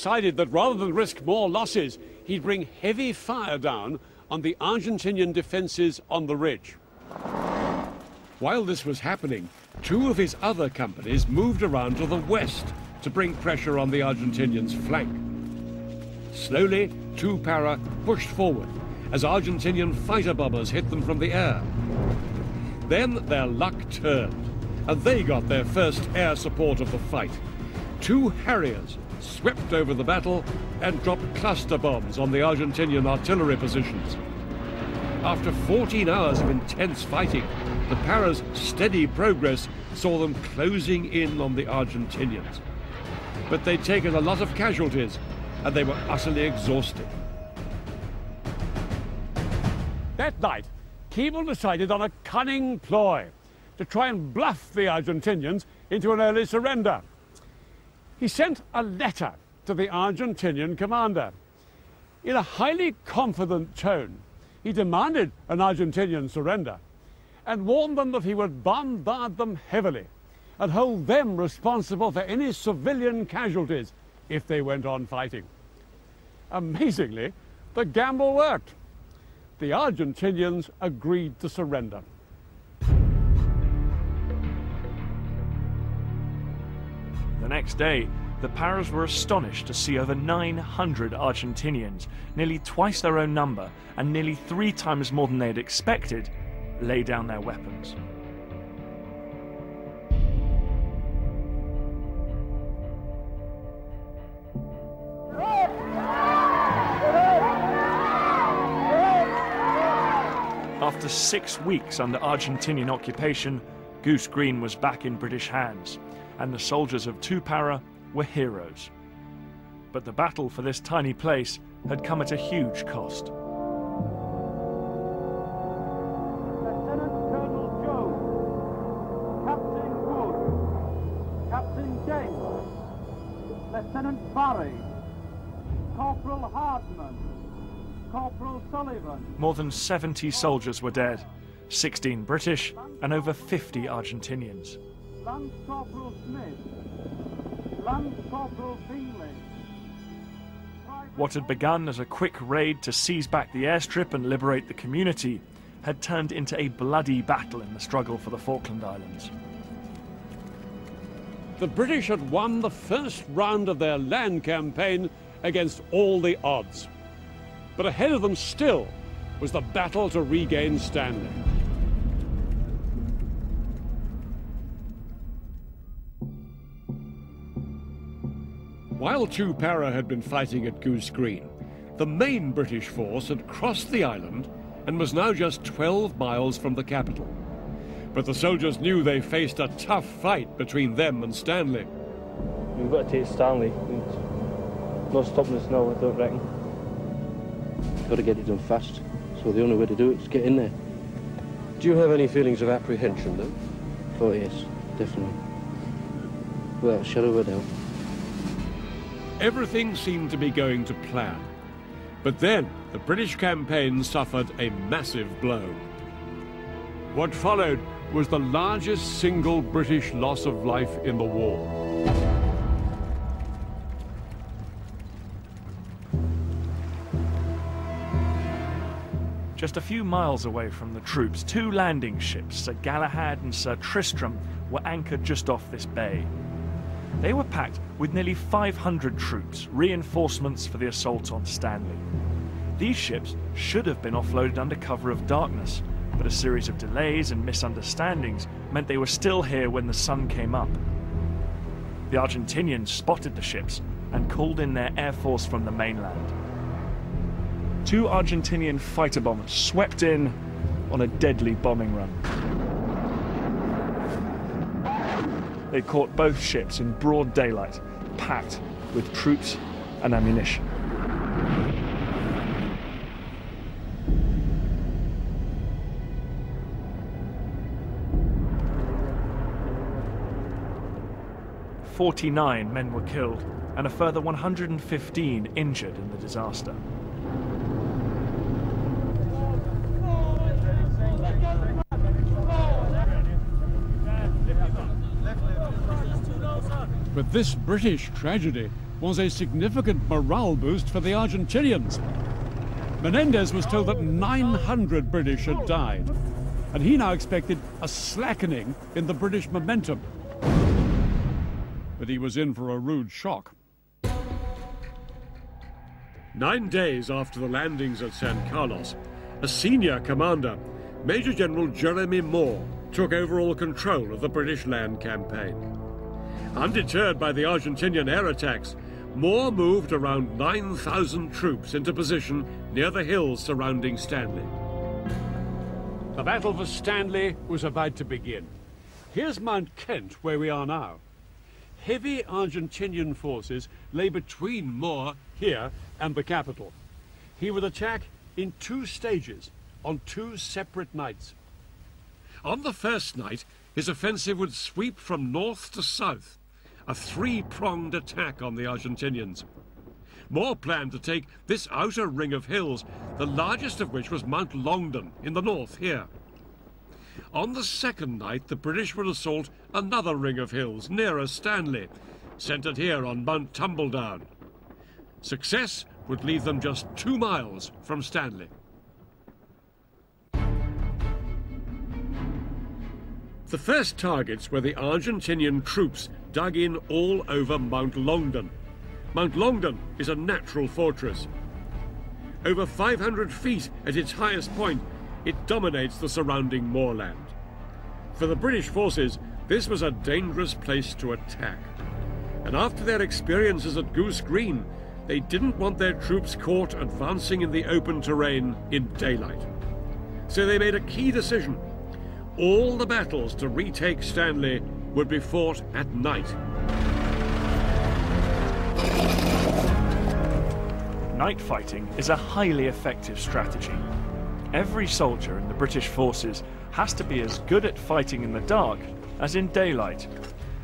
decided that rather than risk more losses, he'd bring heavy fire down on the Argentinian defenses on the ridge. While this was happening, two of his other companies moved around to the west to bring pressure on the Argentinians' flank. Slowly, 2 Para pushed forward as Argentinian fighter bombers hit them from the air. Then their luck turned, and they got their first air support of the fight. 2 Harriers swept over the battle and dropped cluster bombs on the Argentinian artillery positions. After 14 hours of intense fighting, the Para's steady progress saw them closing in on the Argentinians. But they'd taken a lot of casualties, and they were utterly exhausted. That night, Keble decided on a cunning ploy to try and bluff the Argentinians into an early surrender. He sent a letter to the Argentinian commander. In a highly confident tone, he demanded an Argentinian surrender and warned them that he would bombard them heavily and hold them responsible for any civilian casualties if they went on fighting. Amazingly, the gamble worked. The Argentinians agreed to surrender. The next day, the Paras were astonished to see over 900 Argentinians, nearly twice their own number and nearly 3 times more than they had expected, lay down their weapons. After 6 weeks under Argentinian occupation, Goose Green was back in British hands, and the soldiers of 2 Para were heroes. But the battle for this tiny place had come at a huge cost. Lieutenant Colonel Jones, Captain Wood, Captain James, Lieutenant Barry, Corporal Hardman, Corporal Sullivan. More than 70 soldiers were dead, 16 British and over 50 Argentinians. Lance Corporal Smith, Lance Corporal Bingley. What had begun as a quick raid to seize back the airstrip and liberate the community had turned into a bloody battle in the struggle for the Falkland Islands. The British had won the first round of their land campaign against all the odds. But ahead of them still was the battle to regain Stanley. While 2 Para had been fighting at Goose Green, the main British force had crossed the island and was now just 12 miles from the capital. But the soldiers knew they faced a tough fight between them and Stanley. We've got to take Stanley. No stopping us now, I don't reckon. Got to get it done fast, so the only way to do it is get in there. Do you have any feelings of apprehension, though? Oh yes, definitely. Without a shadow of a doubt. Everything seemed to be going to plan. But then the British campaign suffered a massive blow. What followed was the largest single British loss of life in the war. Just a few miles away from the troops, 2 landing ships, Sir Galahad and Sir Tristram, were anchored just off this bay. They were packed with nearly 500 troops, reinforcements for the assault on Stanley. These ships should have been offloaded under cover of darkness, but a series of delays and misunderstandings meant they were still here when the sun came up. The Argentinians spotted the ships and called in their air force from the mainland. 2 Argentinian fighter bombers swept in on a deadly bombing run. They caught both ships in broad daylight, packed with troops and ammunition. "49 men were killed and a further 115 injured in the disaster. But this British tragedy was a significant morale boost for the Argentinians. Menendez was told that 900 British had died, and he now expected a slackening in the British momentum. But he was in for a rude shock. 9 days after the landings at San Carlos, a senior commander, Major General Jeremy Moore, took overall control of the British land campaign. Undeterred by the Argentinian air attacks, Moore moved around 9,000 troops into position near the hills surrounding Stanley. The battle for Stanley was about to begin. Here's Mount Kent, where we are now. Heavy Argentinian forces lay between Moore here and the capital. He would attack in 2 stages, on 2 separate nights. On the first night, his offensive would sweep from north to south, a 3-pronged attack on the Argentinians. Moore planned to take this outer ring of hills, the largest of which was Mount Longdon in the north here. On the second night, the British would assault another ring of hills nearer Stanley, centered here on Mount Tumbledown. Success would leave them just 2 miles from Stanley. The first targets were the Argentinian troops dug in all over Mount Longdon. Mount Longdon is a natural fortress. Over 500 feet at its highest point, it dominates the surrounding moorland. For the British forces, this was a dangerous place to attack. And after their experiences at Goose Green, they didn't want their troops caught advancing in the open terrain in daylight. So they made a key decision. All the battles to retake Stanley would be fought at night. Night fighting is a highly effective strategy. Every soldier in the British forces has to be as good at fighting in the dark as in daylight.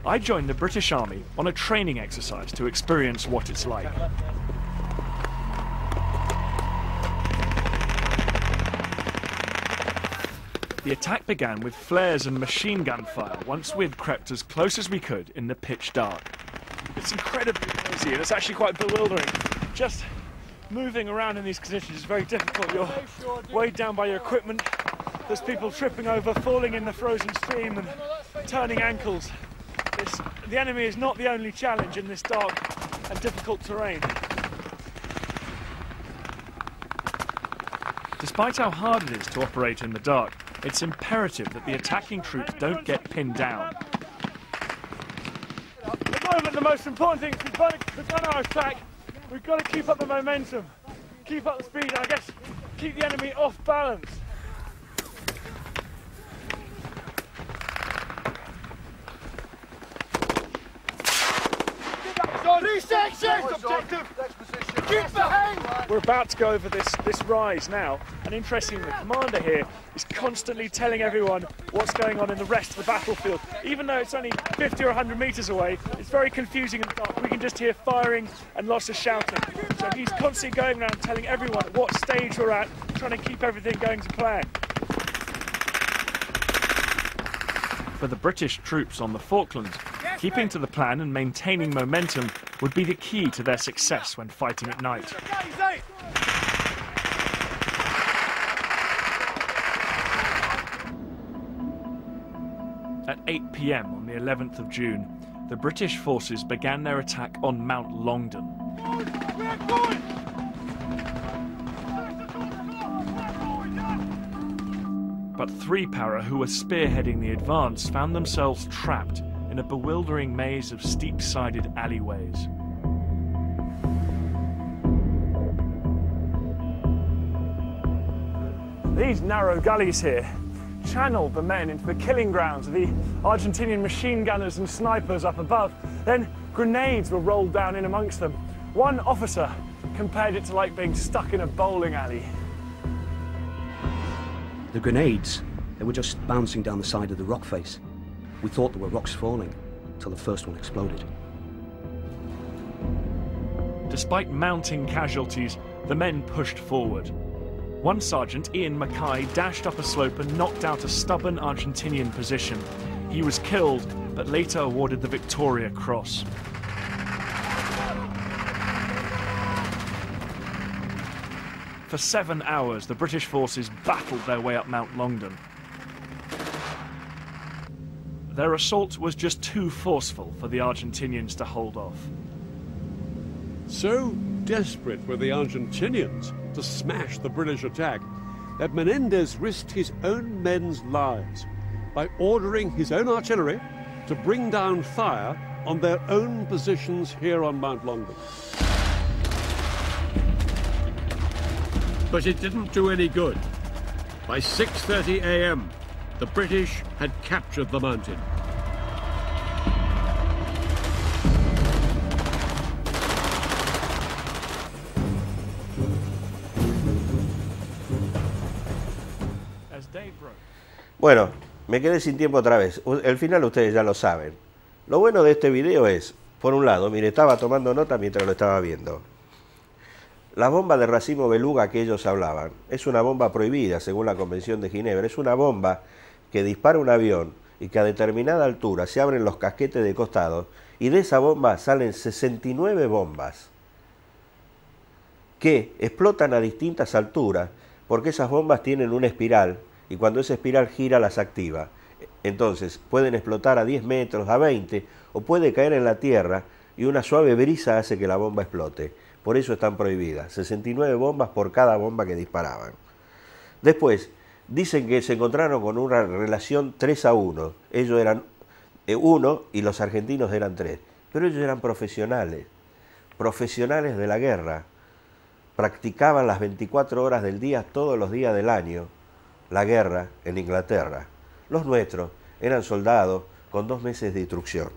I joined the British Army on a training exercise to experience what it's like. The attack began with flares and machine gun fire once we'd crept as close as we could in the pitch dark. It's incredibly noisy and it's actually quite bewildering. Just moving around in these conditions is very difficult. You're weighed down by your equipment. There's people tripping over, falling in the frozen stream and turning ankles. The enemy is not the only challenge in this dark and difficult terrain. Despite how hard it is to operate in the dark, it's imperative that the attacking troops don't get pinned down. At the moment, the most important thing is we've done our attack. We've got to keep up the momentum, keep up the speed, and I guess keep the enemy off balance. We're about to go over this rise now, and interestingly, the commander here is constantly telling everyone what's going on in the rest of the battlefield. Even though it's only 50 or 100 metres away, it's very confusing in the dark. We can just hear firing and lots of shouting. So he's constantly going around telling everyone what stage we're at, trying to keep everything going to plan. For the British troops on the Falklands, keeping to the plan and maintaining momentum would be the key to their success when fighting at night. At 8 p.m. on the 11th of June, the British forces began their attack on Mount Longdon. But 3 Para, who were spearheading the advance, found themselves trapped in a bewildering maze of steep-sided alleyways. These narrow gullies here channeled the men into the killing grounds of the Argentinian machine gunners and snipers up above. Then grenades were rolled down in amongst them. One officer compared it to like being stuck in a bowling alley. The grenades, they were just bouncing down the side of the rock face. We thought there were rocks falling until the first one exploded. Despite mounting casualties, the men pushed forward. One sergeant, Ian Mackay, dashed up a slope and knocked out a stubborn Argentinian position. He was killed, but later awarded the Victoria Cross. For 7 hours, the British forces battled their way up Mount Longdon. Their assault was just too forceful for the Argentinians to hold off. So desperate were the Argentinians to smash the British attack that Menendez risked his own men's lives by ordering his own artillery to bring down fire on their own positions here on Mount Longdon. But it didn't do any good. By 6:30 a.m., the British had captured the mountain. Bueno, me quedé sin tiempo otra vez. El final ustedes ya lo saben. Lo bueno de este video es, por un lado, mire, estaba tomando nota mientras lo estaba viendo. La bomba de racimo beluga que ellos hablaban es una bomba prohibida según la Convención de Ginebra. Es una bomba que dispara un avión y que a determinada altura se abren los casquetes de costado y de esa bomba salen 69 bombas que explotan a distintas alturas porque esas bombas tienen una espiral y cuando esa espiral gira las activa. Entonces pueden explotar a 10 metros, a 20 o puede caer en la tierra y una suave brisa hace que la bomba explote. Por eso están prohibidas. 69 bombas por cada bomba que disparaban. Después, dicen que se encontraron con una relación 3-1. Ellos eran 1 y los argentinos eran 3. Pero ellos eran profesionales. Profesionales de la guerra. Practicaban las 24 horas del día, todos los días del año, la guerra en Inglaterra. Los nuestros eran soldados con 2 meses de instrucción.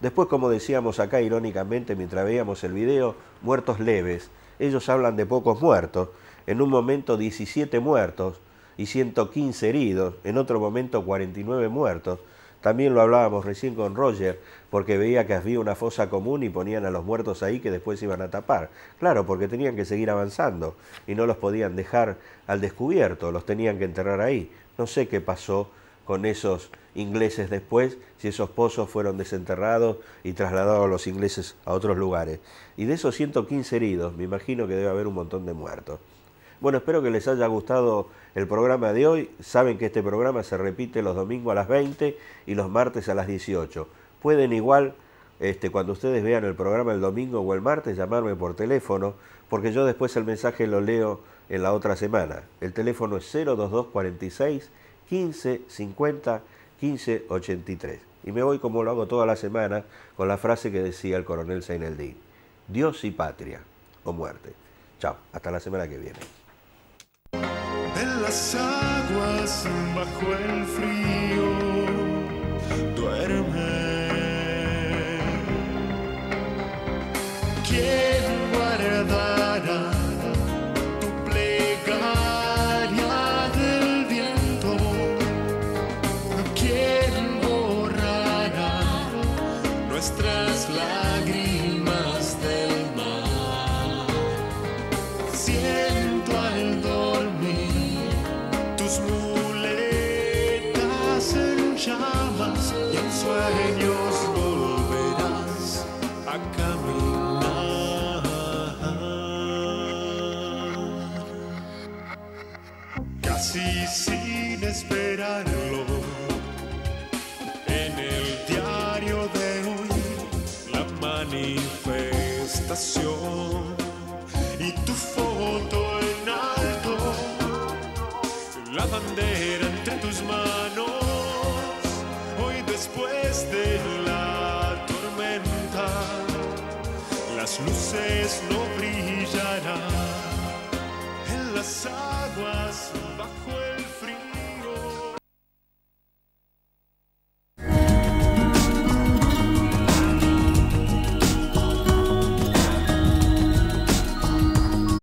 Después, como decíamos acá irónicamente mientras veíamos el video, muertos leves. Ellos hablan de pocos muertos. En un momento 17 muertos y 115 heridos. En otro momento 49 muertos. También lo hablábamos recién con Roger, porque veía que había una fosa común y ponían a los muertos ahí que después iban a tapar. Claro, porque tenían que seguir avanzando y no los podían dejar al descubierto, los tenían que enterrar ahí. No sé qué pasó con esos ingleses después, si esos pozos fueron desenterrados y trasladados a los ingleses a otros lugares. Y de esos 115 heridos, me imagino que debe haber un montón de muertos. Bueno, espero que les haya gustado el programa de hoy. Saben que este programa se repite los domingos a las 20 y los martes a las 18. Pueden igual, cuando ustedes vean el programa el domingo o el martes, llamarme por teléfono, porque yo después el mensaje lo leo en la otra semana. El teléfono es 022 46 15 50 15 83. Y me voy como lo hago toda la semana con la frase que decía el coronel Seineldin: Dios y patria o muerte. Chao, hasta la semana que viene. En las aguas bajo el frío duerme. ¿Quién guardará tu plegaria del viento? ¿Quién borrará nuestras lágrimas del mar? Siento al dormir tus muletas en llamas y en sueños volverás a caminar. Casi sin esperarlo, en el diario de hoy, la manifestación y tu foto en alto, la bandera entre tus manos. Hoy después de la tormenta, las luces no